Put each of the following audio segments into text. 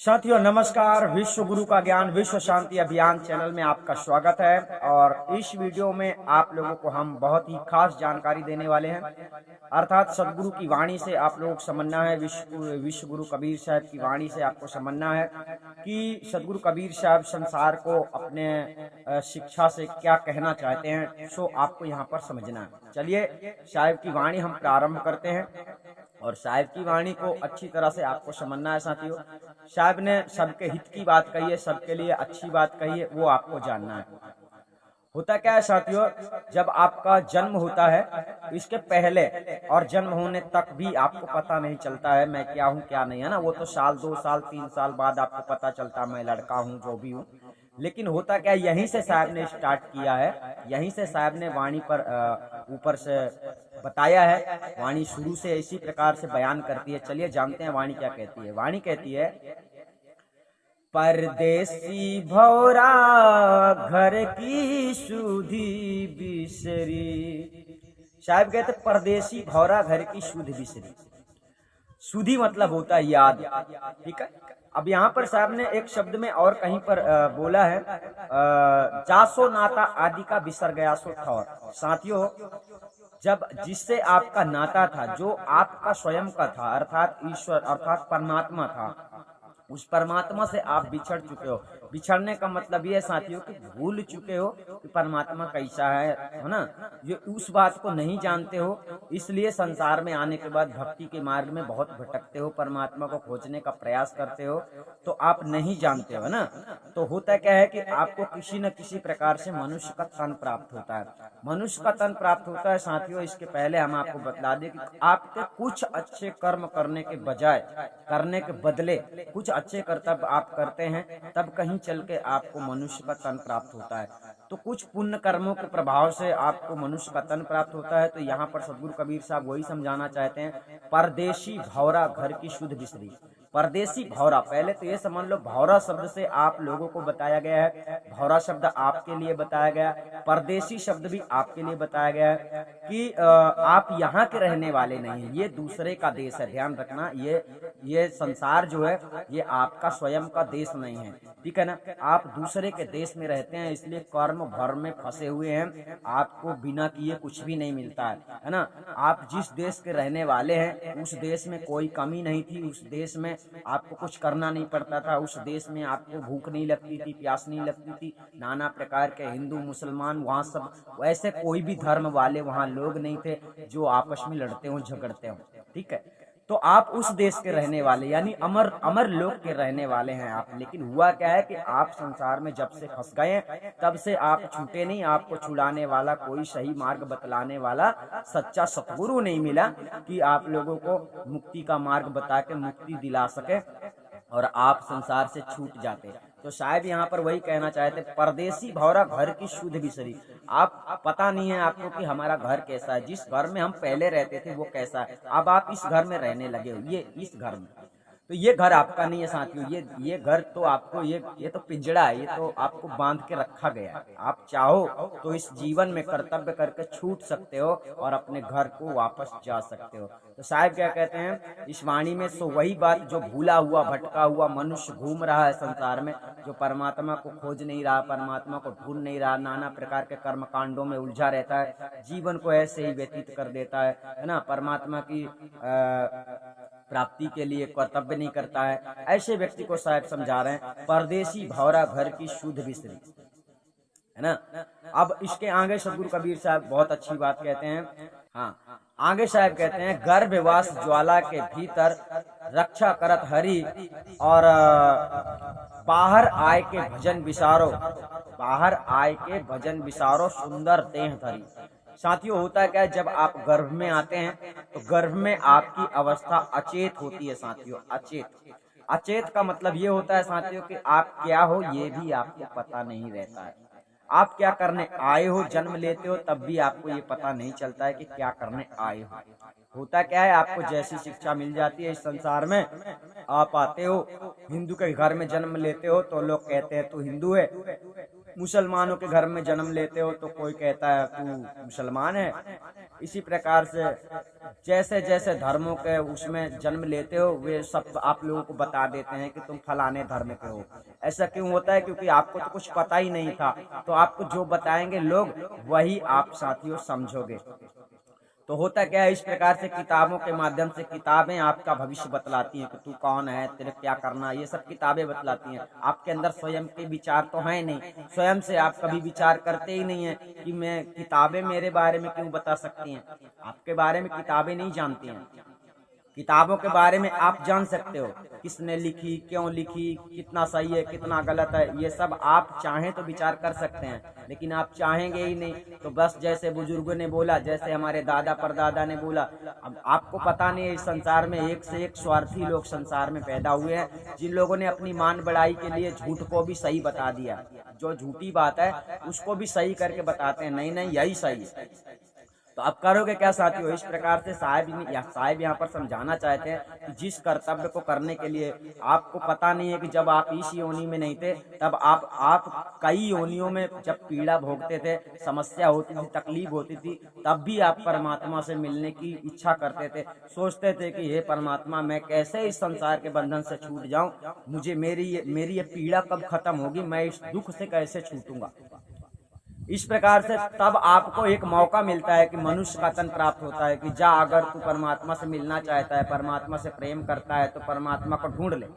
साथियों नमस्कार। विश्व गुरु का ज्ञान विश्व शांति अभियान चैनल में आपका स्वागत है। और इस वीडियो में आप लोगों को हम बहुत ही खास जानकारी देने वाले हैं, अर्थात सदगुरु की वाणी से आप लोगों को समझना है, विश्व गुरु कबीर साहब की वाणी से आपको समझना है कि सदगुरु कबीर साहब संसार को अपने शिक्षा से क्या कहना चाहते हैं। सो आपको यहाँ पर समझना है। चलिए साहब की वाणी हम प्रारंभ करते हैं और साहब की वाणी को अच्छी तरह से आपको समझना है। साथियों, साहब ने सबके हित की बात कही है, सबके लिए अच्छी बात कही है, वो आपको जानना है। होता क्या है साथियों, जब आपका जन्म होता है तो इसके पहले और जन्म होने तक भी आपको पता नहीं चलता है मैं क्या हूँ क्या नहीं, है ना। वो तो साल 2 साल 3 साल बाद आपको पता चलता मैं लड़का हूँ जो भी हूँ। लेकिन होता क्या, यहीं से साहब ने स्टार्ट किया है, यहीं से साहब ने वाणी पर ऊपर से बताया है। वाणी शुरू से इसी प्रकार से बयान करती है। चलिए जानते हैं वाणी क्या कहती है। वाणी कहती है, परदेसी भौरा घर की सुधी बिसरी। साहब कहते परदेसी भौरा घर की सुध बिसरी। सुधी मतलब होता है याद, ठीक है। अब यहाँ पर साहब ने एक शब्द में और कहीं पर बोला है, जासो नाता आदि का बिसर गया सो ठौर। साथियों, जब जिससे आपका नाता था, जो आपका स्वयं का था, अर्थात ईश्वर अर्थात परमात्मा था, उस परमात्मा से आप बिछड़ चुके हो। बिछड़ने का मतलब ये साथियों कि भूल चुके हो कि परमात्मा कैसा है ना। ये उस बात को नहीं जानते हो, इसलिए संसार में आने के बाद भक्ति के मार्ग में बहुत भटकते हो, परमात्मा को खोजने का प्रयास करते हो, तो आप नहीं जानते हो ना। तो होता क्या है कि आपको किसी न किसी प्रकार से मनुष्य का तन प्राप्त होता है। मनुष्य का तन प्राप्त होता है साथियों, इसके पहले हम आपको बता दें कि आपके कुछ अच्छे कर्म करने के बजाय, करने के बदले कुछ अच्छे कर्तव्य आप करते हैं, तब कहीं चल के आपको मनुष्य का तन प्राप्त होता है। तो कुछ पुण्य कर्मों के प्रभाव से आपको मनुष्य का तन प्राप्त होता है। तो यहाँ पर सदगुरु कबीर साहब वही समझाना चाहते हैं, परदेशी भौरा घर की शुद्ध बिसरी। परदेशी भौरा, पहले तो ये समझ लो, भौरा शब्द से आप लोगों को बताया गया है, भौरा शब्द आपके लिए बताया गया, परदेशी शब्द भी आपके लिए बताया गया है कि आप यहाँ के रहने वाले नहीं, ये दूसरे का देश है। ध्यान रखना, ये संसार जो है ये आपका स्वयं का देश नहीं है, ठीक है ना। आप दूसरे के देश में रहते हैं, इसलिए कर्म भर में फंसे हुए हैं, आपको बिना किए कुछ भी नहीं मिलता है ना। आप जिस देश के रहने वाले हैं उस देश में कोई कमी नहीं थी, उस देश में आपको कुछ करना नहीं पड़ता था, उस देश में आपको भूख नहीं लगती थी, प्यास नहीं लगती थी। नाना प्रकार के हिंदू मुसलमान वहाँ सब, वैसे कोई भी धर्म वाले वहाँ लोग नहीं थे जो आपस में लड़ते हो झगड़ते हो, ठीक है। तो आप उस देश के रहने वाले यानी अमर लोक के रहने वाले हैं आप। लेकिन हुआ क्या है कि आप संसार में जब से फंस गए तब से आप छूटे नहीं। आपको छुड़ाने वाला, कोई सही मार्ग बतलाने वाला सच्चा सतगुरु नहीं मिला कि आप लोगों को मुक्ति का मार्ग बता के मुक्ति दिला सके और आप संसार से छूट जाते। तो शायद यहाँ पर वही कहना चाहते, परदेसी भौरा घर की शुद्ध बिसरी। आप पता नहीं है आपको कि हमारा घर कैसा है, जिस घर में हम पहले रहते थे वो कैसा है। अब आप इस घर में रहने लगे हो, ये इस घर में, तो ये घर आपका नहीं है साथियों। ये घर तो आपको, ये तो पिंजड़ा है, ये तो आपको बांध के रखा गया है। आप चाहो तो इस जीवन में कर्तव्य करके छूट सकते हो और अपने घर को वापस जा सकते हो। तो साहब क्या कहते हैं इस वाणी में, सो वही बात जो भूला हुआ भटका हुआ मनुष्य घूम रहा है संसार में, जो परमात्मा को खोज नहीं रहा, परमात्मा को ढूंढ नहीं रहा, नाना प्रकार के कर्म कांडों में उलझा रहता है, जीवन को ऐसे ही व्यतीत कर देता है ना। परमात्मा की प्राप्ति के लिए कर्तव्य नहीं करता है, ऐसे व्यक्ति को साहब समझा रहे हैं, परदेशी भौरा घर की शुद्ध बिसरी, है ना। अब इसके आगे सदगुरु कबीर साहब बहुत अच्छी बात कहते हैं। हाँ, आगे साहब कहते हैं, गर्भवास ज्वाला के भीतर रक्षा करत हरि और बाहर आय के भजन विसारो, बाहर आय के भजन विसारो सुंदर देह धरी। साथियों, होता क्या है, जब आप गर्भ में आते हैं तो गर्भ में आपकी अवस्था अचेत होती है साथियों। अचेत का मतलब ये होता है साथियों कि आप क्या हो ये भी आपको पता नहीं रहता है। आप क्या करने आए हो, जन्म लेते हो तब भी आपको ये पता नहीं चलता है कि क्या करने आए हो। होता क्या है, आपको जैसी शिक्षा मिल जाती है इस संसार में, आप आते हो हिंदू के घर में जन्म लेते हो तो लोग कहते हैं तू हिंदू है, मुसलमानों के घर में जन्म लेते हो तो कोई कहता है तू मुसलमान है। इसी प्रकार से जैसे जैसे धर्मों के उसमें जन्म लेते हो वे सब आप लोगों को बता देते हैं कि तुम फलाने धर्म के हो। ऐसा क्यों होता है? क्योंकि आपको तो कुछ पता ही नहीं था, तो आपको जो बताएंगे लोग वही आप साथियों समझोगे। तो होता क्या है, इस प्रकार से किताबों के माध्यम से किताबें आपका भविष्य बतलाती हैं कि तू कौन है, तेरे क्या करना, ये सब किताबें बतलाती हैं। आपके अंदर स्वयं के विचार तो हैं नहीं, स्वयं से आप कभी विचार करते ही नहीं है कि मैं किताबें मेरे बारे में क्यों बता सकती हैं। आपके बारे में किताबें नहीं जानती हैं, किताबों के बारे में आप जान सकते हो, किसने लिखी, क्यों लिखी, कितना सही है, कितना गलत है, ये सब आप चाहें तो विचार कर सकते हैं, लेकिन आप चाहेंगे ही नहीं। तो बस जैसे बुजुर्गों ने बोला, जैसे हमारे दादा परदादा ने बोला, अब आपको पता नहीं है इस संसार में एक से एक स्वार्थी लोग संसार में पैदा हुए हैं, जिन लोगों ने अपनी मान बढ़ाई के लिए झूठ को भी सही बता दिया। जो झूठी बात है उसको भी सही करके बताते हैं, नहीं नहीं यही सही है। तो अब करोगे क्या साथियों? इस प्रकार से साहिब यहाँ पर समझाना चाहते हैं कि जिस कर्तव्य को करने के लिए आपको पता नहीं है कि जब आप इस योनि में नहीं थे तब आप कई योनियों में जब पीड़ा भोगते थे, समस्या होती थी, तकलीफ होती थी, तब भी आप परमात्मा से मिलने की इच्छा करते थे, सोचते थे कि हे परमात्मा मैं कैसे इस संसार के बंधन से छूट जाऊं, मुझे मेरी ये पीड़ा कब खत्म होगी, मैं इस दुख से कैसे छूटूंगा। इस प्रकार से तब आपको एक मौका मिलता है कि मनुष्य का तन प्राप्त होता है कि जा, अगर तू परमात्मा से मिलना चाहता है, परमात्मा से प्रेम करता है, तो परमात्मा को ढूंढ ले।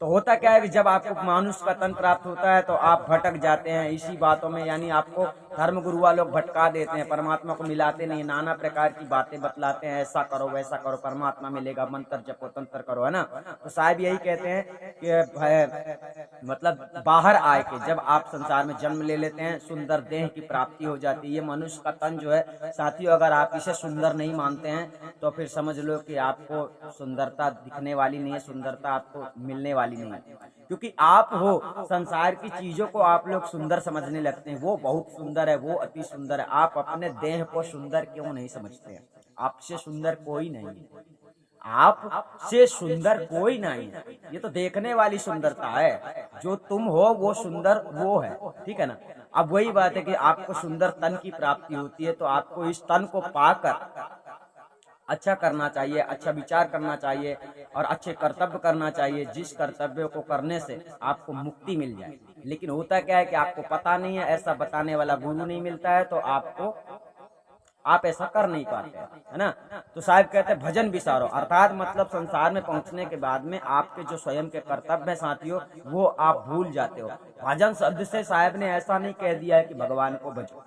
तो होता क्या है कि जब आपको मानुष का तन प्राप्त होता है तो आप भटक जाते हैं इसी बातों में, यानी आपको धर्म गुरुआ लोग भटका देते हैं, परमात्मा को मिलाते नहीं, नाना प्रकार की बातें बतलाते हैं, ऐसा करो वैसा करो, परमात्मा मिलेगा, मंत्र जपो तंत्र करो, है ना। तो साहब यही कहते हैं कि मतलब बाहर आए के जब आप संसार में जन्म ले लेते हैं, सुंदर देह की प्राप्ति हो जाती है। ये मनुष्य का तन जो है साथियों, अगर आप इसे सुंदर नहीं मानते हैं तो फिर समझ लो कि आपको सुंदरता दिखने वाली नहीं है, सुंदरता आपको मिलने वाली नहीं है, क्योंकि आप हो संसार की चीजों को आप लोग सुंदर समझने लगते हैं, वो बहुत सुंदर है, वो अति सुंदर है। आप अपने देह को सुंदर क्यों नहीं समझते हैं? आपसे सुंदर कोई नहीं है, आपसे सुंदर कोई नहीं है, ये तो देखने वाली सुंदरता है। जो तुम हो वो सुंदर वो है, ठीक है ना। अब वही बात है कि आपको सुंदर तन की प्राप्ति होती है, तो आपको इस तन को पाकर अच्छा करना चाहिए, अच्छा विचार करना चाहिए और अच्छे कर्तव्य करना चाहिए, जिस कर्तव्य को करने से आपको मुक्ति मिल जाए। लेकिन होता क्या है कि आपको पता नहीं है, ऐसा बताने वाला गुरु नहीं मिलता है, तो आप ऐसा कर नहीं पाते, है ना। तो साहब कहते हैं भजन विसारो, अर्थात मतलब संसार में पहुंचने के बाद में आपके जो स्वयं के कर्तव्य है साथियों, वो आप भूल जाते हो। भजन शब्द से साहब ने ऐसा नहीं कह दिया है कि भगवान को भजो,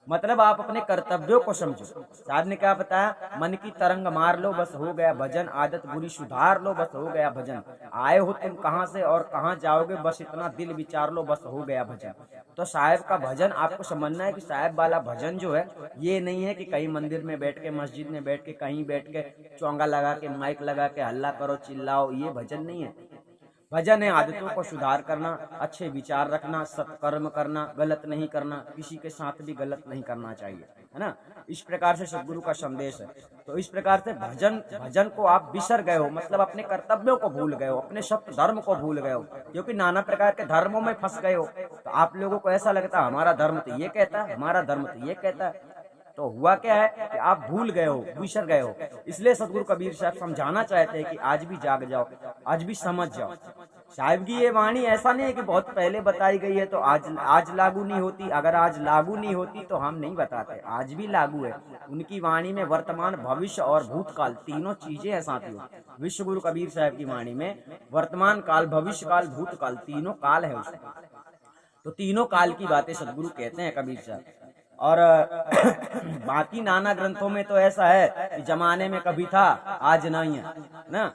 मतलब आप अपने कर्तव्यों को समझो। साहब ने क्या बताया, मन की तरंग मार लो बस हो गया भजन, आदत बुरी सुधार लो बस हो गया भजन, आए हो तुम कहाँ से और कहाँ जाओगे, बस इतना दिल विचार लो बस हो गया भजन। तो साहब का भजन आपको समझना है कि साहब वाला भजन जो है ये नहीं है कि कहीं मंदिर में बैठ के, मस्जिद में बैठ के, कहीं बैठ के चौंगा लगा के, माइक लगा के हल्ला करो चिल्लाओ, ये भजन नहीं है। भजन है आदतों को सुधार करना, अच्छे विचार रखना, सत्कर्म करना, गलत नहीं करना, किसी के साथ भी गलत नहीं करना चाहिए, है ना। इस प्रकार से सदगुरु का संदेश है। तो इस प्रकार से भजन को आप बिसर गए हो, मतलब अपने कर्तव्यों को भूल गए हो, अपने सत्य धर्म को भूल गए हो, क्योंकि नाना प्रकार के धर्मों में फंस गए हो। तो आप लोगों को ऐसा लगता है हमारा धर्म तो ये कहता है, हमारा धर्म तो ये कहता है। तो हुआ क्या है कि आप भूल गए हो, बिसर गए हो। इसलिए सदगुरु कबीर साहब समझाना चाहते हैं कि आज भी जाग जाओ, आज भी समझ जाओ। साहिब की ये वाणी ऐसा नहीं है कि बहुत पहले बताई गई है तो आज लागू नहीं होती, अगर आज लागू नहीं होती तो हम नहीं बताते, आज भी लागू है। उनकी वाणी में वर्तमान, भविष्य और भूतकाल तीनों चीजें हैं साथियों। विश्व गुरु कबीर साहब की वाणी में वर्तमान काल, भविष्य काल, भूतकाल तीनों काल है उसमें। तो तीनों काल की बातें सदगुरु कहते हैं कबीर साहब। और बाकी नाना ग्रंथों में तो ऐसा है कि जमाने में कभी था आज नहीं है ना।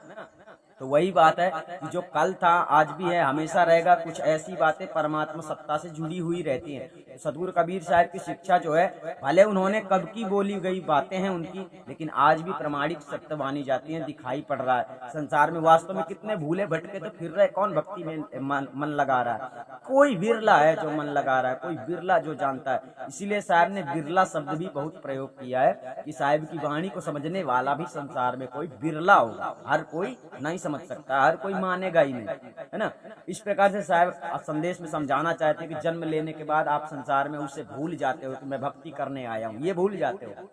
तो वही बात है कि जो कल था आज भी है, हमेशा रहेगा। कुछ ऐसी बातें परमात्मा सत्ता से जुड़ी हुई रहती हैं। तो सदगुरु कबीर साहब की शिक्षा जो है, भले उन्होंने कब की बोली गई बातें हैं उनकी, लेकिन आज भी प्रमाणिक सत्य मानी जाती हैं, दिखाई पड़ रहा है संसार में। वास्तव में कितने भूले भटके तो फिर रहे, कौन भक्ति में मन लगा रहा है? कोई बिरला है जो मन लगा रहा है, कोई बिरला जो जानता है। इसीलिए साहब ने बिरला शब्द भी बहुत प्रयोग किया है कि साहब की वाणी को समझने वाला भी संसार में कोई बिरला होगा, हर कोई नहीं समझ सकता, हर कोई मानेगा ही नहीं, है ना। इस प्रकार से साहब संदेश में समझाना चाहते हैं कि जन्म लेने के बाद आप संसार में उसे भूल जाते हो कि मैं भक्ति करने आया हूँ, ये भूल जाते हो।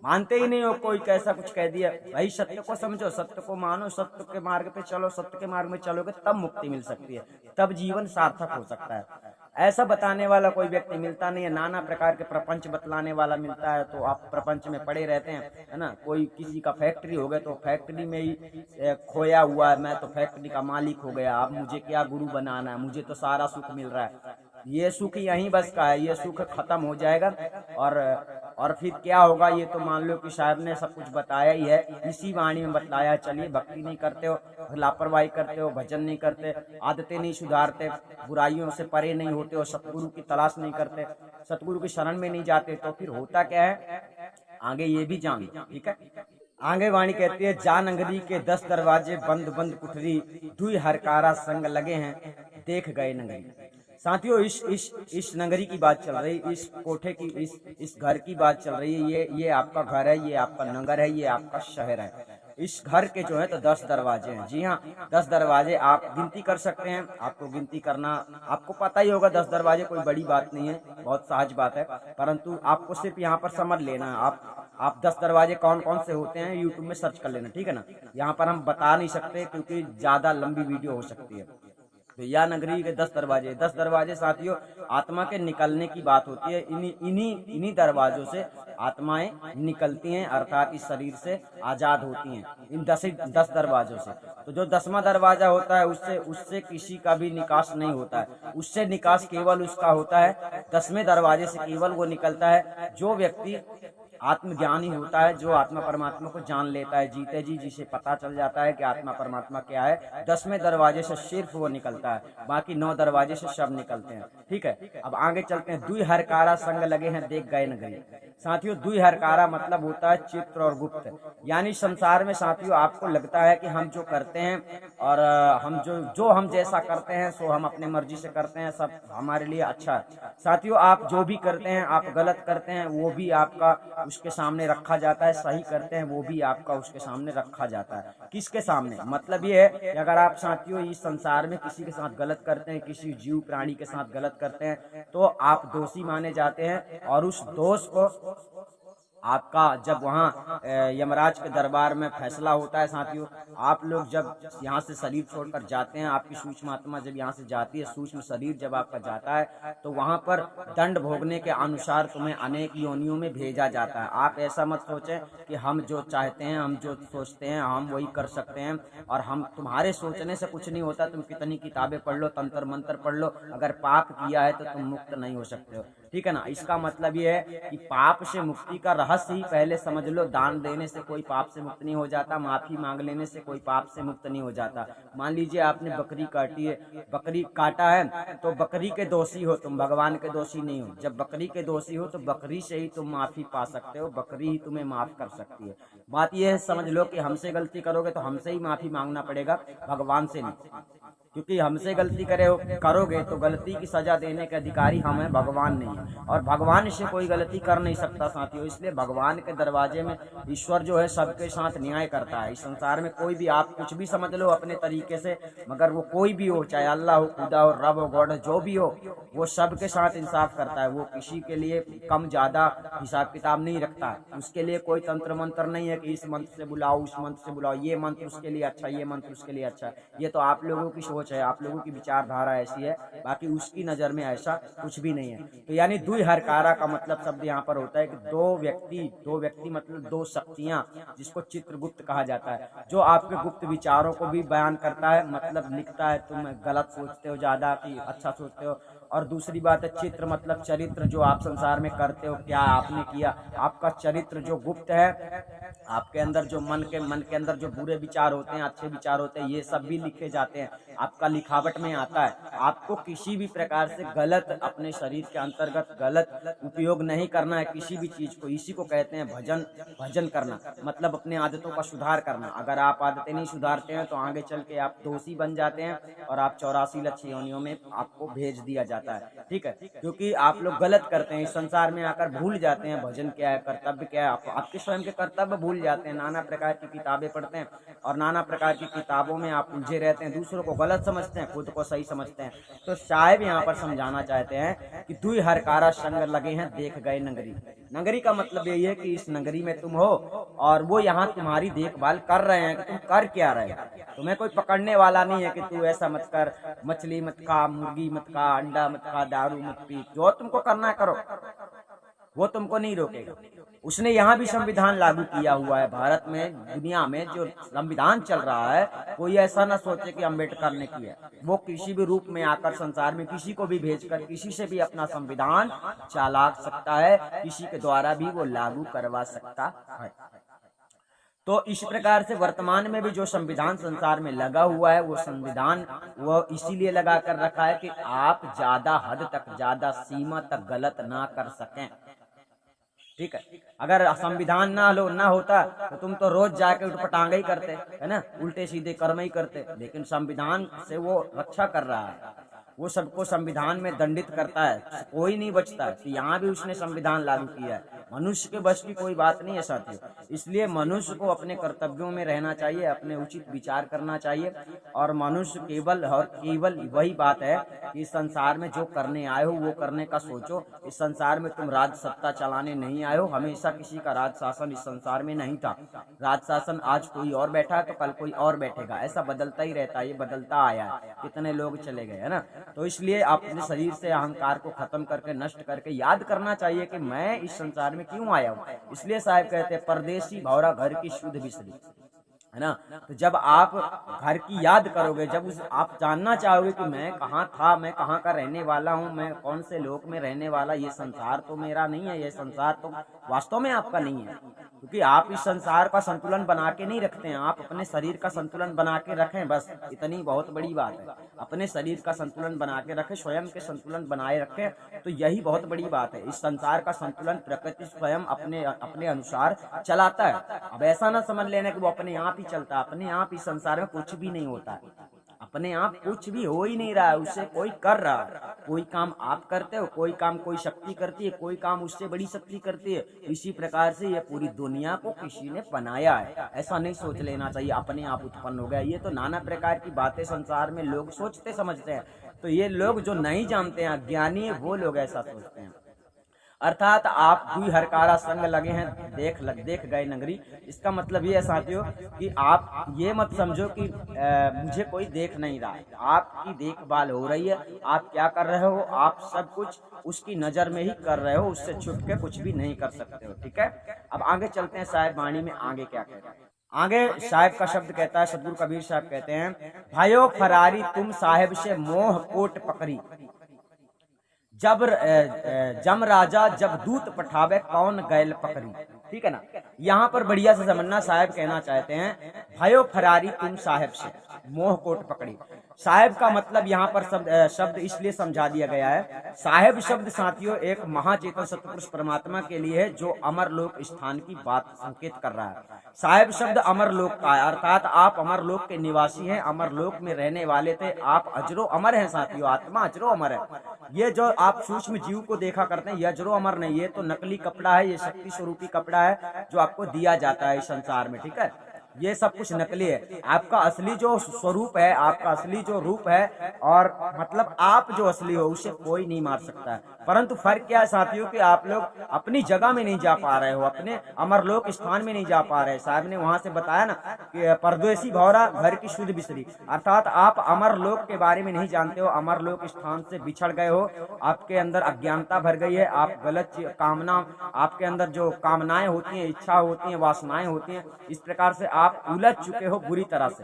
मानते ही नहीं हो, कोई कैसा कुछ कह दिया। भाई सत्य को समझो, सत्य को मानो, सत्य के मार्ग पे चलो, सत्य के मार्ग में चलोगे तब मुक्ति मिल सकती है, तब जीवन सार्थक हो सकता है। ऐसा बताने वाला कोई व्यक्ति मिलता नहीं है। नाना प्रकार के प्रपंच बतलाने वाला मिलता है तो आप प्रपंच में पड़े रहते हैं, है ना। कोई किसी का फैक्ट्री हो गया तो फैक्ट्री में ही खोया हुआ है, मैं तो फैक्ट्री का मालिक हो गया, अब मुझे क्या गुरु बनाना है, मुझे तो सारा सुख मिल रहा है। ये सुख यहीं बस का है, ये सुख खत्म हो जाएगा और फिर क्या होगा ये तो मान लो कि साहब ने सब कुछ बताया ही है, इसी वाणी में बताया। चलिए, भक्ति नहीं करते हो, लापरवाही करते हो, भजन नहीं करते, आदतें नहीं सुधारते, बुराइयों से परे नहीं होते हो, सतगुरु की तलाश नहीं करते, सतगुरु की शरण में नहीं जाते, तो फिर होता क्या है आगे ये भी जान लो, ठीक है। आगे वाणी कहती है, जा नगरी के 10 दरवाजे, बंद बंद कुठरी, दुई हरकारा संग लगे हैं, देख गए नगरी। साथियों, इस नगरी की बात चल रही, इस कोठे की, इस घर की बात चल रही है। ये आपका घर है, ये आपका नगर है, ये आपका शहर है। इस घर के जो है तो 10 दरवाजे हैं। जी हाँ, 10 दरवाजे आप गिनती कर सकते हैं। आपको गिनती करना आपको पता ही होगा, 10 दरवाजे कोई बड़ी बात नहीं है, बहुत सहज बात है, परंतु आपको सिर्फ यहाँ पर समझ लेना है। आप 10 दरवाजे कौन कौन से होते हैं यूट्यूब में सर्च कर लेना, ठीक है ना। यहाँ पर हम बता नहीं सकते क्योंकि ज्यादा लंबी वीडियो हो सकती है। तो या नगरी के 10 दरवाजे, 10 दरवाजे साथियों आत्मा के निकलने की बात होती है। इन्हीं दरवाजों से आत्माएं निकलती हैं, अर्थात इस शरीर से आजाद होती हैं, इन 10 दरवाजों से। तो जो 10वां दरवाजा होता है उससे किसी का भी निकास नहीं होता है, उससे निकास केवल उसका होता है 10वें दरवाजे से केवल वो निकलता है जो व्यक्ति आत्मज्ञानी होता है, जो आत्मा परमात्मा को जान लेता है जीते जी, जिसे पता चल जाता है कि आत्मा परमात्मा क्या है। 10वें दरवाजे से सिर्फ वो निकलता है, बाकी 9 दरवाजे से सब निकलते हैं, ठीक है। अब आगे चलते हैं। दुई हरकारा संग लगे हैं, देख गए नगरी। साथियों, दुई हरकारा मतलब होता है चित्र और गुप्त, यानी संसार में साथियों आपको लगता है कि हम जो करते हैं और हम हम जैसा करते हैं सो हम अपने मर्जी से करते हैं, सब हमारे लिए अच्छा है। साथियों, आप जो भी करते हैं, आप गलत करते हैं वो भी आपका उसके सामने रखा जाता है, सही करते हैं वो भी आपका उसके सामने रखा जाता है। किसके सामने? मतलब ये है कि अगर आप साथियों इस संसार में किसी के साथ गलत करते हैं, किसी जीव प्राणी के साथ गलत करते हैं, तो आप दोषी माने जाते हैं और उस दोष को आपका जब वहाँ यमराज के दरबार में फैसला होता है साथियों, आप लोग जब यहाँ से शरीर छोड़कर जाते हैं, आपकी सूक्ष्म आत्मा जब यहाँ से जाती है, सूक्ष्म शरीर जब आपका जाता है, तो वहाँ पर दंड भोगने के अनुसार तुम्हें अनेक योनियों में भेजा जाता है। आप ऐसा मत सोचें कि हम जो चाहते हैं, हम जो सोचते हैं हम वही कर सकते हैं, और हम तुम्हारे सोचने से कुछ नहीं होता। तुम कितनी किताबें पढ़ लो, तंत्र मंत्र पढ़ लो, अगर पाप किया है तो तुम मुक्त नहीं हो सकते हो, ठीक है ना। इसका मतलब ये है कि पाप से मुक्ति का रहस्य ही पहले समझ लो। दान देने से कोई पाप से मुक्त नहीं हो जाता, माफी मांग लेने से कोई पाप से मुक्त नहीं हो जाता। मान लीजिए आपने बकरी काटी है, बकरी काटा है तो बकरी के दोषी हो तुम, भगवान के दोषी नहीं हो। जब बकरी के दोषी हो तो बकरी से ही तुम माफी पा सकते हो, बकरी ही तुम्हें माफ कर सकती है। बात यह है, समझ लो कि हमसे गलती करोगे तो हमसे ही माफी मांगना पड़ेगा, भगवान से नहीं, क्योंकि हमसे गलती करोगे तो गलती की सजा देने के अधिकारी हम हैं, भगवान नहीं है, और भगवान से कोई गलती कर नहीं सकता साथियों। इसलिए भगवान के दरवाजे में ईश्वर जो है सबके साथ न्याय करता है। इस संसार में कोई भी, आप कुछ भी समझ लो अपने तरीके से, मगर वो कोई भी हो, चाहे अल्लाह हो, खुदा हो, रब हो, गॉड, जो भी हो, वो सबके साथ इंसाफ करता है। वो किसी के लिए कम ज्यादा हिसाब किताब नहीं रखता है। उसके लिए कोई तंत्र मंत्र नहीं है कि इस मंत्र से बुलाओ, उस मंत्र से बुलाओ, ये मंत्र उसके लिए अच्छा, ये मंत्र उसके लिए अच्छा। ये तो आप लोगों की सोच है, आप लोगों की विचारधारा ऐसी है, बाकी उसकी नजर में ऐसा कुछ भी नहीं है। तो यानी दुई हरकारा का मतलब शब्द यहाँ पर होता है कि दो व्यक्ति मतलब दो शक्तियां, जिसको चित्रगुप्त कहा जाता है, जो आपके गुप्त विचारों को भी बयान करता है, मतलब लिखता है तुम गलत सोचते हो ज्यादा कि अच्छा सोचते हो। और दूसरी बात है चित्र मतलब चरित्र, जो आप संसार में करते हो, क्या आपने किया, आपका चरित्र जो गुप्त है, आपके अंदर जो मन के अंदर जो बुरे विचार होते हैं, अच्छे विचार होते हैं, ये सब भी लिखे जाते हैं, आपका लिखावट में आता है। आपको किसी भी प्रकार से गलत, अपने शरीर के अंतर्गत गलत उपयोग नहीं करना है किसी भी चीज को। इसी को कहते हैं भजन करना, मतलब अपने आदतों का सुधार करना। अगर आप आदतें नहीं सुधारते हैं तो आगे चल के आप दोषी बन जाते हैं और आप 84 लक्ष योनियों में आपको भेज दिया जाता है, ठीक है। क्योंकि आप लोग गलत करते हैं, इस संसार में आकर भूल जाते हैं भजन क्या है, कर्तव्य क्या है, आपके स्वयं के कर्तव्य भूल भूल जाते हैं, नाना प्रकार की किताबें पढ़ते हैं और नाना प्रकार की किताबों में आप उलझे रहते हैं, दूसरों को गलत समझते हैं, खुद को सही समझते हैं। तो साहब यहाँ पर समझाना चाहते हैं कि दुई हरकारा संग लगे हैं देख गए नगरी। नगरी का मतलब यही है कि इस नगरी में तुम हो और वो यहाँ तुम्हारी देखभाल कर रहे हैं कि तुम कर क्या रहे हो। तुम्हें कोई पकड़ने वाला नहीं है कि तू ऐसा मत कर, मछली मत खा, मुर्गी मत खा, अंडा मत खा, दारू मत पी, जो तुमको करना है करो, वो तुमको नहीं रोकेगा। उसने यहाँ भी संविधान लागू किया हुआ है। भारत में, दुनिया में जो संविधान चल रहा है, कोई ऐसा ना सोचे कि अम्बेडकर ने किया। वो किसी भी रूप में आकर संसार में किसी को भी भेजकर किसी से भी अपना संविधान चला सकता है, किसी के द्वारा भी वो लागू करवा सकता है। तो इस प्रकार से वर्तमान में भी जो संविधान संसार में लगा हुआ है, वो संविधान वो इसीलिए लगा कर रखा है कि आप ज्यादा हद तक, ज्यादा सीमा तक गलत ना कर सकें। ठीक है, अगर संविधान ना होता तो तुम तो रोज जाके उठपटांग ही करते, है ना, उल्टे सीधे कर्म ही करते। लेकिन संविधान से वो रक्षा कर रहा है, वो सबको संविधान में दंडित करता है, कोई नहीं बचता है। तो यहाँ भी उसने संविधान लागू किया है। मनुष्य के बस की कोई बात नहीं है साथियों। इसलिए मनुष्य को अपने कर्तव्यों में रहना चाहिए, अपने उचित विचार करना चाहिए। और मनुष्य केवल वही बात है कि इस संसार में जो करने आए हो वो करने का सोचो। इस संसार में तुम राज सत्ता चलाने नहीं आए हो। हमेशा किसी का राज शासन इस संसार में नहीं था। राज शासन आज कोई और बैठा है तो कल कोई और बैठेगा, ऐसा बदलता ही रहता है, ये बदलता आया है। कितने लोग चले गए, है ना। तो इसलिए अपने शरीर से अहंकार को खत्म करके, नष्ट करके याद करना चाहिए कि मैं इस संसार में क्यों आया हूँ। इसलिए साहब कहते हैं परदेसी भौरा घर की शुद्ध बिसरी, है ना। तो जब आप घर की याद करोगे, जब आप जानना चाहोगे कि मैं कहाँ था, मैं कहाँ का रहने वाला हूँ, मैं कौन से लोक में रहने वाला, ये संसार तो मेरा नहीं है, ये संसार तो वास्तव में आपका नहीं है। क्योंकि आप इस संसार का संतुलन बना के नहीं रखते हैं, आप अपने शरीर का संतुलन बना के रखें, बस इतनी बहुत बड़ी बात है। अपने शरीर का संतुलन बना के रखें, स्वयं के संतुलन बनाए रखें, तो यही बहुत बड़ी बात है। इस संसार का संतुलन प्रकृति स्वयं अपने अनुसार चलाता है। अब ऐसा ना समझ लेना कि वो अपने आप ही चलता है। अपने आप इस संसार में कुछ भी नहीं होता है, अपने आप कुछ भी हो ही नहीं रहा है, उससे कोई कर रहा है। कोई काम आप करते हो, कोई काम कोई शक्ति करती है, कोई काम उससे बड़ी शक्ति करती है। इसी प्रकार से ये पूरी दुनिया को किसी ने बनाया है। ऐसा नहीं सोच लेना चाहिए अपने आप उत्पन्न हो गया। ये तो नाना प्रकार की बातें संसार में लोग सोचते समझते हैं। तो ये लोग जो नहीं जानते हैं, अज्ञानी है, वो लोग ऐसा सोचते हैं। अर्थात आप दुई हरकारा संग लगे हैं देख गए नगरी। इसका मतलब ये है साथियों कि आप ये मत समझो कि मुझे कोई देख नहीं रहा है। आपकी देखभाल हो रही है। आप क्या कर रहे हो, आप सब कुछ उसकी नजर में ही कर रहे हो, उससे छुप के कुछ भी नहीं कर सकते हो। ठीक है, अब आगे चलते हैं साहिब वाणी में आगे क्या कहते हैं। आगे साहिब का शब्द कहता है, सदगुरु कबीर साहब कहते हैं, भाइयों फरारी तुम साहिब से मोह कोट पकड़ी, जब जम राजा जब दूत पठावे कौन गैल पकड़ी। ठीक है ना। यहाँ पर बढ़िया से समझना, साहिब कहना चाहते हैं भयो फरारी तुम साहिब से मोह कोट पकड़ी। साहिब का मतलब यहाँ पर शब्द इसलिए समझा दिया गया है। साहिब शब्द साथियों एक महाचेतन सतपुरुष परमात्मा के लिए है, जो अमर लोक स्थान की बात संकेत कर रहा है। साहिब शब्द अमर लोक का है, अर्थात आप अमर लोक के निवासी हैं, अमर लोक में रहने वाले थे। आप अजरो अमर हैं साथियों, आत्मा अजरो अमर है। ये जो आप सूक्ष्म जीव को देखा करते हैं, ये अजरो अमर नहीं, ये तो नकली कपड़ा है, ये शक्ति स्वरूपी कपड़ा है जो आपको दिया जाता है इस संसार में। ठीक है, ये सब कुछ नकली है। आपका असली जो स्वरूप है, आपका असली जो रूप है, और मतलब आप जो असली हो, उसे कोई नहीं मार सकता है। परंतु फर्क क्या है साथियों कि आप लोग अपनी जगह में नहीं जा पा रहे हो, अपने अमरलोक स्थान में नहीं जा पा रहे। साहब ने वहां से बताया ना कि परदेसी भौरा घर की शुद्ध बिसरी, अर्थात आप अमरलोक के बारे में नहीं जानते हो, अमरलोक स्थान से बिछड़ गए हो, आपके अंदर अज्ञानता भर गई है, आप गलत कामना, आपके अंदर जो कामनाएं होती हैं, इच्छा होती हैं, वासनाएं होती हैं, इस प्रकार से आप उलझ चुके हो बुरी तरह से।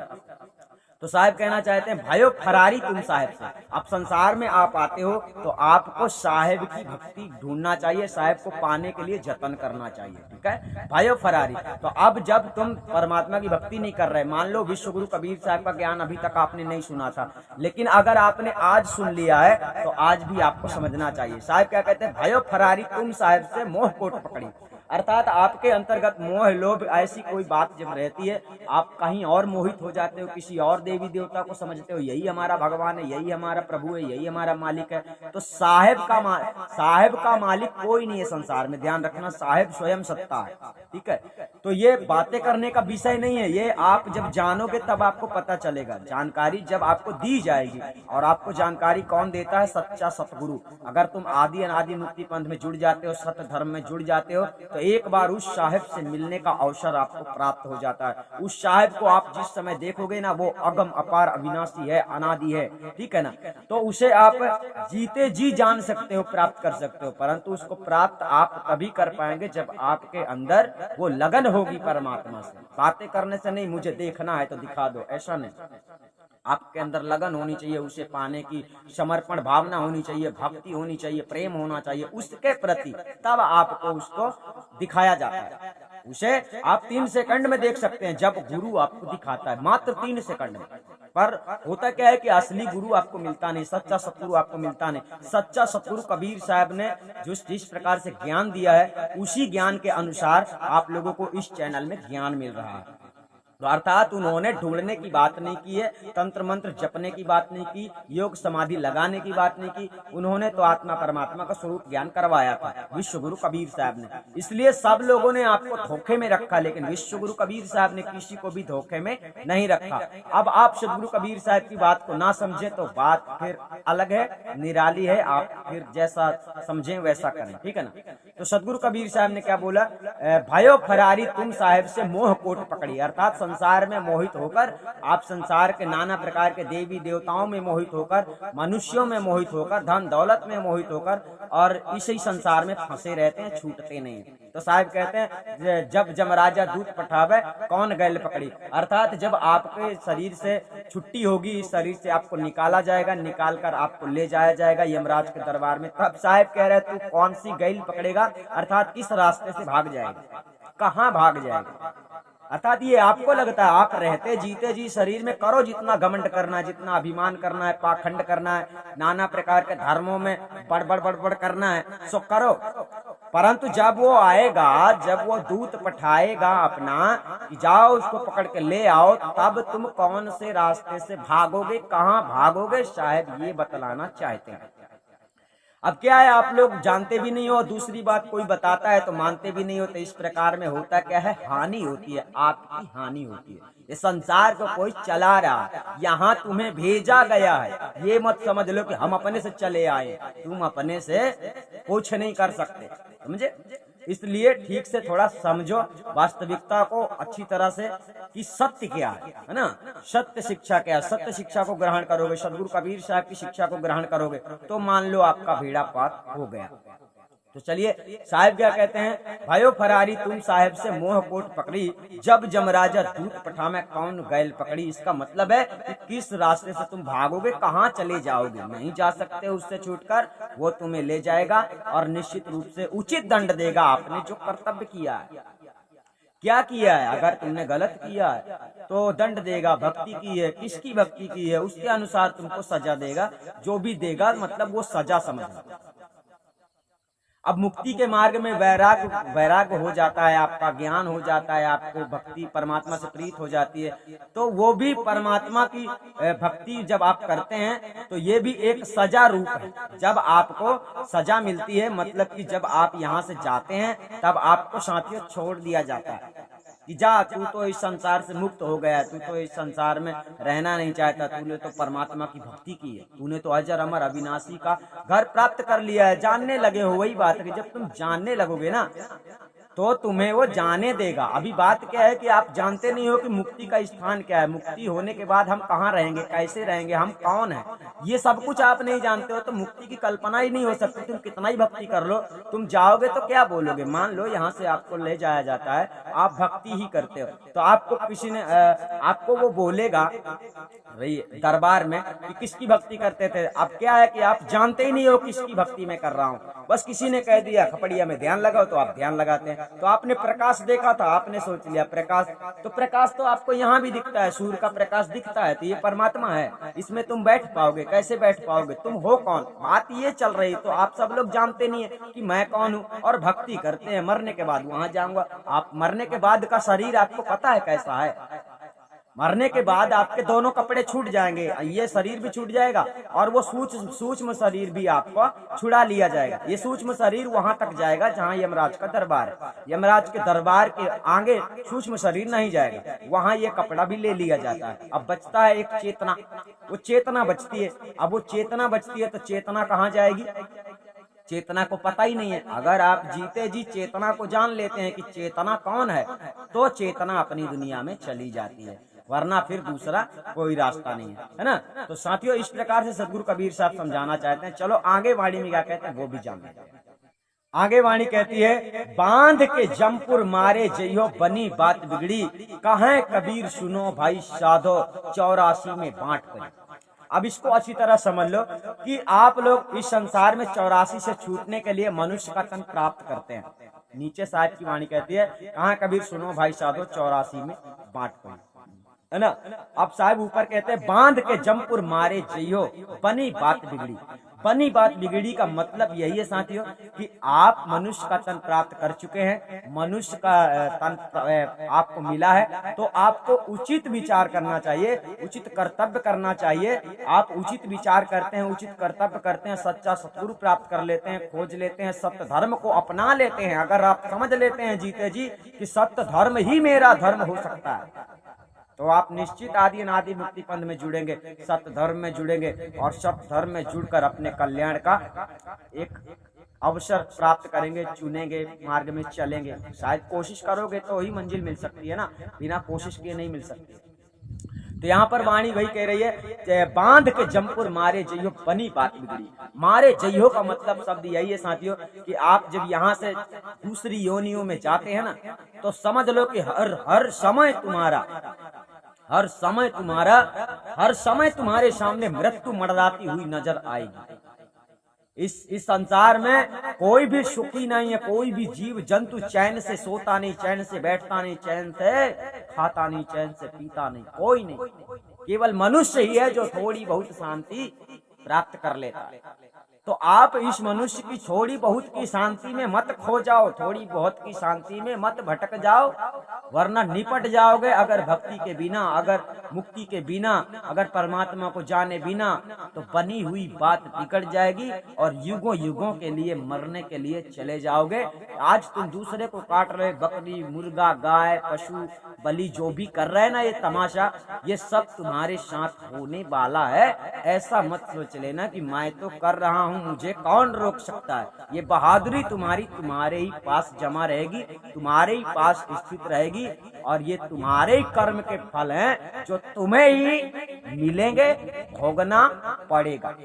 तो साहिब कहना चाहते हैं भाइयों फरारी तुम साहिब से। आप संसार में आप आते हो तो आपको साहिब की भक्ति ढूंढना चाहिए, साहिब को पाने के लिए जतन करना चाहिए। ठीक है भाइयों फरारी। तो अब जब तुम परमात्मा की भक्ति नहीं कर रहे, मान लो विश्व गुरु कबीर साहब का ज्ञान अभी तक आपने नहीं सुना था, लेकिन अगर आपने आज सुन लिया है तो आज भी आपको समझना चाहिए। साहिब क्या कहते हैं, भाइयों फरारी तुम साहिब से मोह कोट पकड़ी। अर्थात आपके अंतर्गत मोह लोभ ऐसी कोई बात जब रहती है, आप कहीं और मोहित हो जाते हो, किसी और देवी देवता को समझते हो यही हमारा भगवान है, यही हमारा प्रभु है, यही हमारा मालिक है। तो साहेब का मालिक कोई नहीं है संसार में, ध्यान रखना, साहेब स्वयं सत्ता है, ठीक है। तो ये बातें करने का विषय नहीं है, ये आप जब जानोगे तब आपको पता चलेगा। जानकारी जब आपको दी जाएगी, और आपको जानकारी कौन देता है? सच्चा सतगुरु। अगर तुम आदि अनादि मुक्ति पंथ में जुड़ जाते हो, सत्य धर्म में जुड़ जाते हो, तो एक बार उस साहेब से मिलने का अवसर आपको प्राप्त हो जाता है। उस साहेब को आप जिस समय देखोगे ना, वो अगम अपार अविनाशी है, अनादि है, ठीक है ना। तो उसे आप जीते जी जान सकते हो, प्राप्त कर सकते हो, परंतु उसको प्राप्त आप तभी कर पाएंगे जब आपके अंदर वो लगन होगी परमात्मा से। बातें करने से नहीं, मुझे देखना है तो दिखा दो, ऐसा नहीं। आपके अंदर लगन होनी चाहिए, उसे पाने की समर्पण भावना होनी चाहिए, भक्ति होनी चाहिए, प्रेम होना चाहिए उसके प्रति, तब आपको उसको दिखाया जाता है। उसे आप 3 सेकंड में देख सकते हैं जब गुरु आपको दिखाता है, मात्र 3 सेकंड में। पर होता क्या है कि असली गुरु आपको मिलता नहीं, सच्चा सतगुरु आपको मिलता नहीं। सच्चा सतगुरु कबीर साहब ने जिस प्रकार से ज्ञान दिया है, उसी ज्ञान के अनुसार आप लोगों को इस चैनल में ज्ञान मिल रहा है। तो अर्थात उन्होंने ढूंढने की बात नहीं की है, तंत्र मंत्र जपने की बात नहीं की, योग समाधि लगाने की बात नहीं की। उन्होंने तो आत्मा परमात्मा का स्वरूप ज्ञान करवाया था विश्व गुरु कबीर साहब ने। इसलिए सब लोगों ने आपको धोखे में रखा, लेकिन विश्व गुरु कबीर साहब ने किसी को भी धोखे में नहीं रखा। अब आप सदगुरु कबीर साहब की बात को ना समझे तो बात फिर अलग है, निराली है, आप फिर जैसा समझें वैसा करें, ठीक है ना। तो सदगुरु कबीर साहब ने क्या बोला? भयो फरारी तुम साहेब से मोह कोट पकड़ी। अर्थात संसार में मोहित होकर, आप संसार के नाना प्रकार के देवी देवताओं में मोहित होकर, मनुष्यों में मोहित होकर, धन दौलत में मोहित होकर, और इसी संसार में फंसे रहते हैं, छूटते नहीं। तो साहब कहते हैं जब जमराजा दूत पठावे कौन गैल पकड़ी। अर्थात जब आपके शरीर से छुट्टी होगी, इस शरीर से आपको निकाला जाएगा, निकाल कर आपको ले जाया जाएगा यमराज के दरबार में, तब साहब कह रहे तू कौन सी गैल पकड़ेगा? अर्थात किस रास्ते से भाग जाएगा, कहाँ भाग जाएगा। अर्थात ये आपको लगता है आप रहते जीते जी शरीर में करो जितना घमंड करना है, जितना अभिमान करना है, पाखंड करना है, नाना प्रकार के धर्मों में बड़बड़ करना है, सो करो। परंतु जब वो आएगा, जब वो दूत पठाएगा अपना कि जाओ उसको पकड़ के ले आओ, तब तुम कौन से रास्ते से भागोगे, कहाँ भागोगे, शायद ये बतलाना चाहते हैं। अब क्या है, आप लोग जानते भी नहीं हो, दूसरी बात कोई बताता है तो मानते भी नहीं हो। तो इस प्रकार में होता क्या है, हानि होती है, आपकी हानि होती है। ये संसार को कोई चला रहा है, यहाँ तुम्हें भेजा गया है। ये मत समझ लो कि हम अपने से चले आए, तुम अपने से कुछ नहीं कर सकते, समझे। इसलिए ठीक से थोड़ा समझो वास्तविकता को अच्छी तरह से कि सत्य क्या है ना, सत्य शिक्षा क्या है। सत्य शिक्षा को ग्रहण करोगे, सदगुरु कबीर साहब की शिक्षा को ग्रहण करोगे, तो मान लो आपका बेड़ा पार हो गया। तो चलिए साहब क्या कहते हैं, भयो फरारी तुम साहब से मोह कोट पकड़ी, जब जमराजा दूत पठा में कौन गैल पकड़ी। इसका मतलब है कि किस रास्ते से तुम भागोगे, कहाँ चले जाओगे, नहीं जा सकते उससे छूटकर, वो तुम्हें ले जाएगा और निश्चित रूप से उचित दंड देगा। आपने जो कर्तव्य किया है, क्या किया है, अगर तुमने गलत किया है तो दंड देगा। भक्ति की है, किसकी भक्ति की है, उसके अनुसार तुमको सजा देगा। जो भी देगा मतलब वो सजा समझना। अब मुक्ति के मार्ग में वैराग्य हो जाता है, आपका ज्ञान हो जाता है, आपको भक्ति परमात्मा से प्रीत हो जाती है, तो वो भी परमात्मा की भक्ति जब आप करते हैं तो ये भी एक सजा रूप है। जब आपको सजा मिलती है, मतलब कि जब आप यहाँ से जाते हैं तब आपको साथियों छोड़ दिया जाता है कि जा, तू तो इस संसार से मुक्त हो गया, तू तो इस संसार में रहना नहीं चाहता, तूने तो परमात्मा की भक्ति की है, तूने तो अजर अमर अविनाशी का घर प्राप्त कर लिया है, जानने लगे हो। वही बात है कि जब तुम जानने लगोगे ना तो तुम्हें वो जाने देगा। अभी बात क्या है कि आप जानते नहीं हो कि मुक्ति का स्थान क्या है, मुक्ति होने के बाद हम कहाँ रहेंगे, कैसे रहेंगे, हम कौन है, ये सब कुछ आप नहीं जानते हो, तो मुक्ति की कल्पना ही नहीं हो सकती। तुम कितना ही भक्ति कर लो, तुम जाओगे तो क्या बोलोगे। मान लो यहाँ से आपको ले जाया जाता है, आप भक्ति ही करते हो, तो आपको किसी ने आपको वो बोलेगा दरबार में कि किसकी भक्ति करते थे। अब क्या है कि आप जानते ही नहीं हो किसकी भक्ति में कर रहा हूँ, बस किसी ने कह दिया खपड़िया में ध्यान लगाओ, तो आप ध्यान लगाते हैं। तो आपने प्रकाश देखा था, आपने सोच लिया प्रकाश, तो प्रकाश तो आपको यहाँ भी दिखता है, सूर्य का प्रकाश दिखता है, तो ये परमात्मा है, इसमें तुम बैठ पाओगे? कैसे बैठ पाओगे? तुम हो कौन? बात ये चल रही। तो आप सब लोग जानते नहीं है कि मैं कौन हूँ, और भक्ति करते हैं मरने के बाद वहां जाऊंगा। आप मरने के बाद का शरीर आपको पता है कैसा है? मरने के बाद आपके दोनों कपड़े छूट जाएंगे, ये शरीर भी छूट जाएगा, और वो सूक्ष्म शरीर भी आपको छुड़ा लिया जाएगा। ये सूक्ष्म शरीर वहां तक जाएगा जहां यमराज का दरबार है। यमराज के दरबार के आगे सूक्ष्म शरीर नहीं जाएगा, वहां ये कपड़ा भी ले लिया जाता है। अब बचता है एक चेतना, वो चेतना बचती है। अब वो चेतना बचती है तो चेतना कहाँ जाएगी? चेतना को पता ही नहीं है। अगर आप जीते जी चेतना को जान लेते हैं कि चेतना कौन है, तो चेतना अपनी दुनिया में चली जाती है, वरना फिर दूसरा कोई रास्ता नहीं है ना। तो साथियों, इस प्रकार से सदगुरु कबीर साहब समझाना चाहते हैं। चलो आगे वाणी में क्या कहते हैं वो भी जान लेते हैं। आगे वाणी कहती है, बांध के जमपुर मारे जइयो बनी बात बिगड़ी, कहें कबीर सुनो भाई साधो 84 में बांट करी। अब इसको अच्छी तरह समझ लो कि आप लोग इस संसार में 84 से छूटने के लिए मनुष्य का तन प्राप्त करते हैं। नीचे साहब की वाणी कहती है, कहाँ कबीर सुनो भाई साधो 84 में बांट करी, है ना। अब साहब ऊपर कहते हैं, बांध के जमपुर मारे जइयो बनी बात बिगड़ी। बनी बात बिगड़ी का मतलब यही है साथियों कि आप मनुष्य का तन प्राप्त कर चुके हैं, मनुष्य का तन आपको मिला है, तो आपको उचित विचार करना चाहिए, उचित कर्तव्य करना चाहिए। आप उचित विचार करते हैं, उचित कर्तव्य करते हैं, सच्चा सतगुरु प्राप्त कर लेते हैं, खोज लेते हैं, सत्य धर्म को अपना लेते हैं। अगर आप समझ लेते हैं जीते जी कि सत्य धर्म ही मेरा धर्म हो सकता है, तो आप निश्चित आदि अनादि मुक्ति पंथ में जुड़ेंगे, सत्य धर्म में जुड़ेंगे, और सत्य धर्म में जुड़कर अपने कल्याण का एक अवसर प्राप्त करेंगे, चुनेंगे, मार्ग में चलेंगे। शायद कोशिश करोगे तो ही मंजिल मिल सकती है ना, बिना कोशिश किए नहीं मिल सकती। तो यहाँ पर वाणी वही कह रही है, बांध के जमपुर मारे जइयो बनी बात बिगड़ी। मारे जइयो का मतलब शब्द यही है साथियों कि आप जब यहाँ से दूसरी योनियों में जाते हैं ना, तो समझ लो कि हर समय तुम्हारे सामने मृत्यु मंडराती हुई नजर आएगी। इस संसार में कोई भी सुखी नहीं है, कोई भी जीव जंतु चैन से सोता नहीं, चैन से बैठता नहीं, चैन से खाता नहीं, चैन से पीता नहीं, कोई नहीं। केवल मनुष्य ही है जो थोड़ी बहुत शांति प्राप्त कर लेता है। तो आप इस मनुष्य की थोड़ी बहुत की शांति में मत खो जाओ, थोड़ी बहुत की शांति में मत भटक जाओ, वरना निपट जाओगे। अगर भक्ति के बिना, अगर मुक्ति के बिना, अगर परमात्मा को जाने बिना, तो बनी हुई बात बिगड़ जाएगी और युगों युगों के लिए मरने के लिए चले जाओगे। आज तुम दूसरे को काट रहे, बकरी, मुर्गा, गाय, पशु बलि जो भी कर रहे हैं ना, ये तमाशा, ये सब तुम्हारे साथ होने वाला है। ऐसा मत सोच लेना कि मैं तो कर रहा हूँ, मुझे कौन रोक सकता है। ये बहादुरी तुम्हारे ही पास जमा रहेगी, तुम्हारे ही पास स्थित रहेगी, और ये तुम्हारे ही कर्म के फल हैं जो तुम्हें ही मिलेंगे, भोगना पड़ेगा।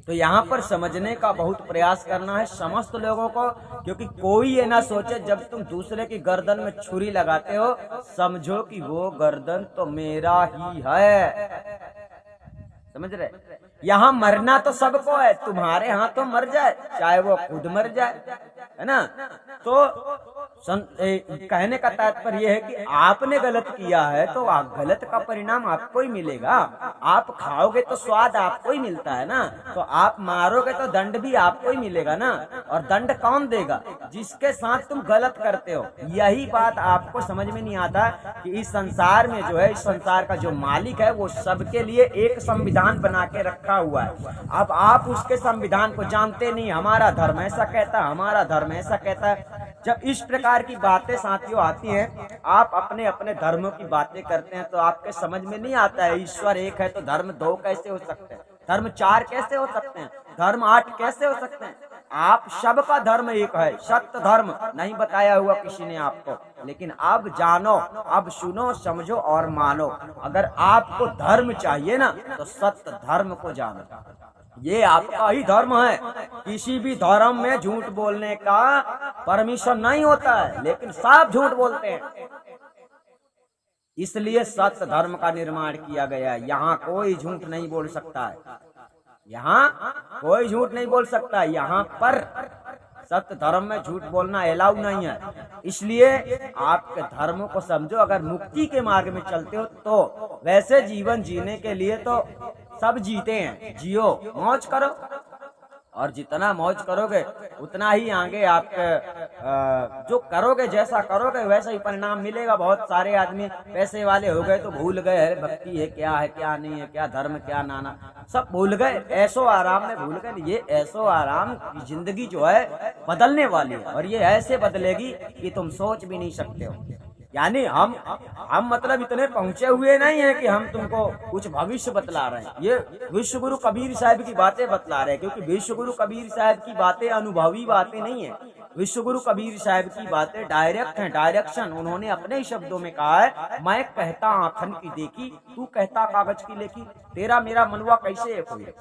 तो यहाँ पर समझने का बहुत प्रयास करना है समस्त लोगों को, क्योंकि कोई ये ना सोचे जब तुम दूसरे की गर्दन में छुरी लगाते हो, समझो कि वो गर्दन तो मेरा ही है। समझ रहे? यहाँ मरना तो सबको है, तुम्हारे यहाँ तो मर जाए, चाहे वो खुद मर जाए, है ना। तो कहने का तात्पर्य है कि आपने गलत किया है तो गलत का परिणाम आपको ही मिलेगा। आप खाओगे तो स्वाद आपको ही मिलता है ना, तो आप मारोगे तो दंड भी आपको ही मिलेगा ना। और दंड कौन देगा? जिसके साथ तुम गलत करते हो। यही बात आपको समझ में नहीं आता कि इस संसार में जो है, इस संसार का जो मालिक है वो सबके लिए एक संविधान बना के रखा हुआ है। अब आप उसके संविधान को जानते नहीं, हमारा धर्म ऐसा कहता है, हमारा धर्म ऐसा कहता है। जब इस प्रकार की बातें साथियों आती हैं, आप अपने अपने धर्मों की बातें करते हैं, तो आपके समझ में नहीं आता है ईश्वर एक है तो धर्म दो कैसे हो सकते हैं, धर्म चार कैसे हो सकते हैं, धर्म 8 कैसे हो सकते हैं। आप सबका धर्म एक है, सत्य धर्म नहीं बताया हुआ किसी ने आपको। लेकिन अब जानो, अब सुनो, समझो और मानो। अगर आपको धर्म चाहिए ना, तो सत्य धर्म को जानो, ये आपका ही धर्म है। किसी भी धर्म में झूठ बोलने का परमिशन नहीं होता है, लेकिन सब झूठ बोलते हैं। इसलिए सत्य धर्म का निर्माण किया गया है। यहाँ कोई झूठ नहीं बोल सकता है, यहाँ कोई झूठ नहीं बोल सकता। यहाँ पर सत्य धर्म में झूठ बोलना अलाउ नहीं है। इसलिए आपके धर्म को समझो। अगर मुक्ति के मार्ग में चलते हो तो वैसे जीवन जीने के लिए तो सब जीते हैं, जियो, मौज करो, और जितना मौज करोगे उतना ही आगे आपके जो करोगे, जैसा करोगे वैसा ही परिणाम मिलेगा। बहुत सारे आदमी पैसे वाले हो गए तो भूल गए है भक्ति है क्या नहीं है, क्या धर्म क्या नाना, सब भूल गए, ऐसो आराम में भूल गए। ये ऐसो आराम की जिंदगी जो है बदलने वाली है, और ये ऐसे बदलेगी कि तुम सोच भी नहीं सकते हो। यानी हम मतलब इतने पहुंचे हुए नहीं है कि हम तुमको कुछ भविष्य बतला रहे हैं। ये विश्व गुरु कबीर साहब की बातें बतला रहे हैं, क्योंकि विश्व गुरु कबीर साहब की बातें अनुभवी बातें नहीं है। विश्व गुरु कबीर साहब की बातें डायरेक्ट हैं, डायरेक्शन। उन्होंने अपने ही शब्दों में कहा है, मैं कहता आँखन की देखी, तू कहता कागज की लेखी, तेरा मेरा मनवा कैसे एक हुए।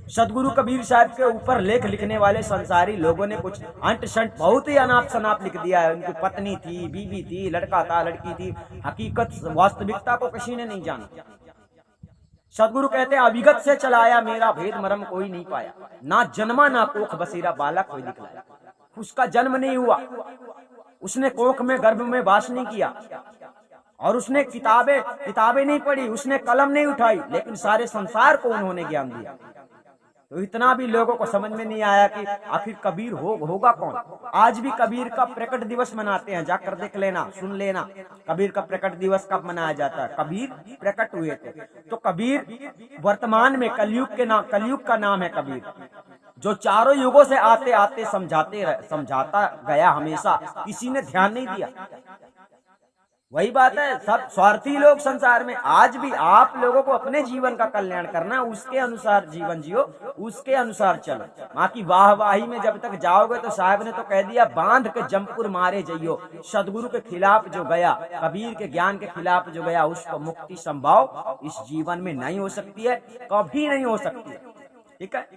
सदगुरु कबीर साहब के ऊपर लेख लिखने वाले संसारी लोगों ने कुछ अंट शंट बहुत ही अनाप शनाप लिख दिया है। उनकी पत्नी थी, बीवी थी, लड़का था, लड़की थी, हकीकत वास्तविकता को किसी ने नहीं जाना। सदगुरु कहते हैं, अविगत से चलाया मेरा भेद मरम कोई नहीं पाया, ना जन्मा ना कोख बसेरा बालक कोई दिखलाया। उसका जन्म नहीं हुआ, उसने कोख में गर्भ में वास नहीं किया, और उसने किताबें नहीं पढ़ी, उसने कलम नहीं उठाई, लेकिन सारे संसार को उन्होंने ज्ञान दिया। तो इतना भी लोगों को समझ में नहीं आया कि आखिर कबीर होगा कौन। आज भी कबीर का प्रकट दिवस मनाते हैं, जाकर देख लेना, सुन लेना। कबीर का प्रकट दिवस कब मनाया जाता है? कबीर प्रकट हुए थे। तो कबीर वर्तमान में कलयुग का नाम है कबीर, जो चारों युगों से आते आते समझाता गया, हमेशा किसी ने ध्यान नहीं दिया। वही बात है, सब स्वार्थी लोग संसार में। आज भी आप लोगों को अपने जीवन का कल्याण करना, उसके अनुसार जीवन जियो, उसके अनुसार चलो। माँ की वाहवाही में जब तक जाओगे तो साहब ने तो कह दिया, बांध के जमपुर मारे जइयो। सदगुरु के खिलाफ जो गया, कबीर के ज्ञान के खिलाफ जो गया, उसको मुक्ति संभव इस जीवन में नहीं हो सकती है, कभी नहीं हो सकती है। ठीक है,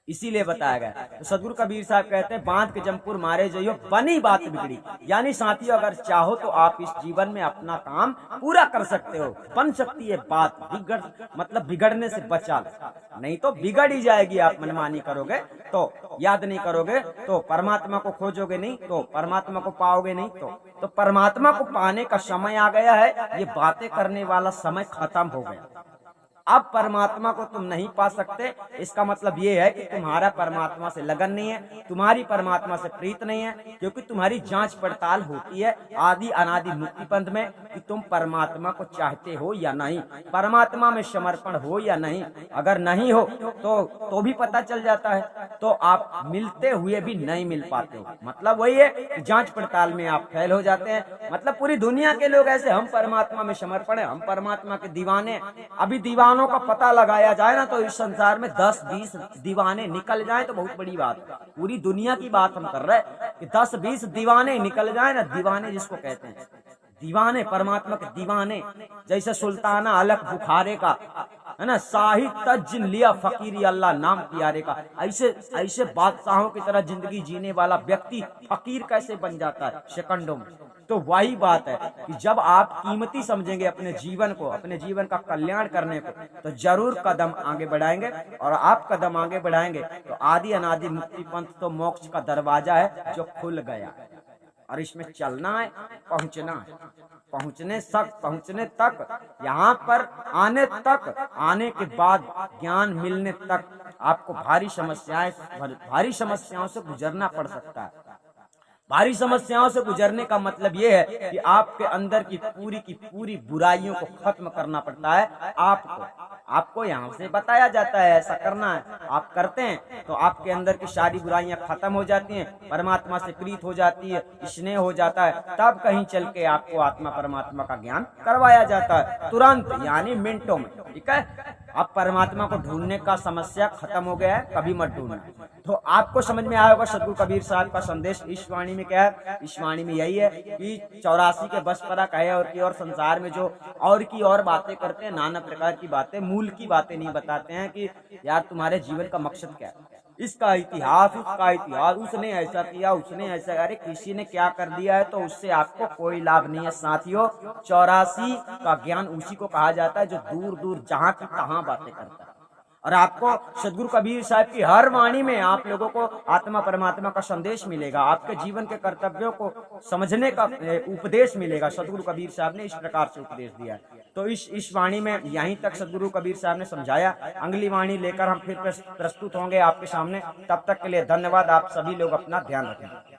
इसीलिए बताया गया। तो सदगुरु कबीर साहब कहते हैं, बांध के जमपुर मारे जइयो, बनी बात बिगड़ी। यानी साथियों, अगर चाहो तो आप इस जीवन में अपना काम पूरा कर सकते हो, बन सकती है बात। बिगड़ने से बचा, नहीं तो बिगड़ ही जाएगी। आप मनमानी करोगे तो, याद नहीं करोगे तो, परमात्मा को खोजोगे नहीं तो परमात्मा को पाओगे नहीं तो परमात्मा को पाने का समय आ गया है। ये बातें करने वाला समय खत्म हो गया। अब परमात्मा को तुम नहीं पा सकते, इसका मतलब ये है कि तुम्हारा परमात्मा से लगन नहीं है, तुम्हारी परमात्मा से प्रीत नहीं है, क्योंकि तुम्हारी जांच पड़ताल होती है आदि अनादि मुक्ति पंथ में कि तुम परमात्मा को चाहते हो या नहीं, परमात्मा में समर्पण हो या नहीं। अगर नहीं हो तो भी पता चल जाता है, तो आप मिलते हुए भी नहीं मिल पाते हो। मतलब वही है कि जांच पड़ताल में आप फेल हो जाते हैं। मतलब पूरी दुनिया के लोग ऐसे, हम परमात्मा में समर्पण है, हम परमात्मा के दीवाने। अभी दीवानों का पता लगाया जाए ना तो इस संसार में 10-20 दीवाने निकल जाए तो बहुत बड़ी बात है। पूरी दुनिया की बात हम कर रहे हैं कि 10-20 दीवाने निकल जाए ना, दीवाने जिसको कहते हैं, दीवाने, परमात्मा के दीवाने। जैसे सुल्ताना अलग बुखारे का है ना, शाही तज लिया फकीरी अल्लाह नाम प्यारे का। ऐसे बादशाहों की तरह जिंदगी जीने वाला व्यक्ति फकीर कैसे बन जाता है सेकंडों में। तो वही बात है कि जब आप कीमती समझेंगे अपने जीवन को, अपने जीवन का कल्याण करने को, तो जरूर कदम आगे बढ़ाएंगे। और आप कदम आगे बढ़ाएंगे तो आदि अनादि मुक्ति पंथ तो मोक्ष का दरवाजा है जो खुल गया है। और इसमें चलना है, पहुंचना है, पहुंचने तक, यहाँ पर आने तक, आने के बाद ज्ञान मिलने तक आपको भारी समस्याओं से गुजरना पड़ सकता है। भारी समस्याओं से गुजरने का मतलब ये है कि आपके अंदर की पूरी बुराइयों को खत्म करना पड़ता है। आपको यहाँ से बताया जाता है ऐसा करना है, आप करते हैं तो आपके अंदर की सारी बुराइयां खत्म हो जाती हैं, परमात्मा से प्रीत हो जाती है, स्नेह हो जाता है। तब कहीं चल के आपको आत्मा परमात्मा का ज्ञान करवाया जाता है, तुरंत, यानी मिनटों में। ठीक है, अब परमात्मा को ढूंढने का समस्या खत्म हो गया है, कभी मत ढूंढना। तो आपको समझ में आया होगा सदगुरु कबीर साहब का संदेश इस वाणी में क्या है। इस वाणी में यही है कि 84 के बस पर कहे और संसार में जो और बातें करते हैं, नाना प्रकार की बातें, मूल की बातें नहीं बताते हैं कि यार तुम्हारे जीवन का मकसद क्या है। इसका इतिहास, उसका इतिहास, उसने ऐसा किया, उसने ऐसा, अरे किसी ने क्या कर दिया है तो उससे आपको कोई लाभ नहीं है साथियों। 84 का ज्ञान उसी को कहा जाता है जो दूर दूर जहां की तहां बातें करता है। और आपको सदगुरु कबीर साहब की हर वाणी में आप लोगों को आत्मा परमात्मा का संदेश मिलेगा, आपके जीवन के कर्तव्यों को समझने का उपदेश मिलेगा। सदगुरु कबीर साहब ने इस प्रकार से उपदेश दिया। तो इस वाणी में यहीं तक सदगुरु कबीर साहब ने समझाया। अगली वाणी लेकर हम फिर प्रस्तुत होंगे आपके सामने। तब तक के लिए धन्यवाद। आप सभी लोग अपना ध्यान रखें।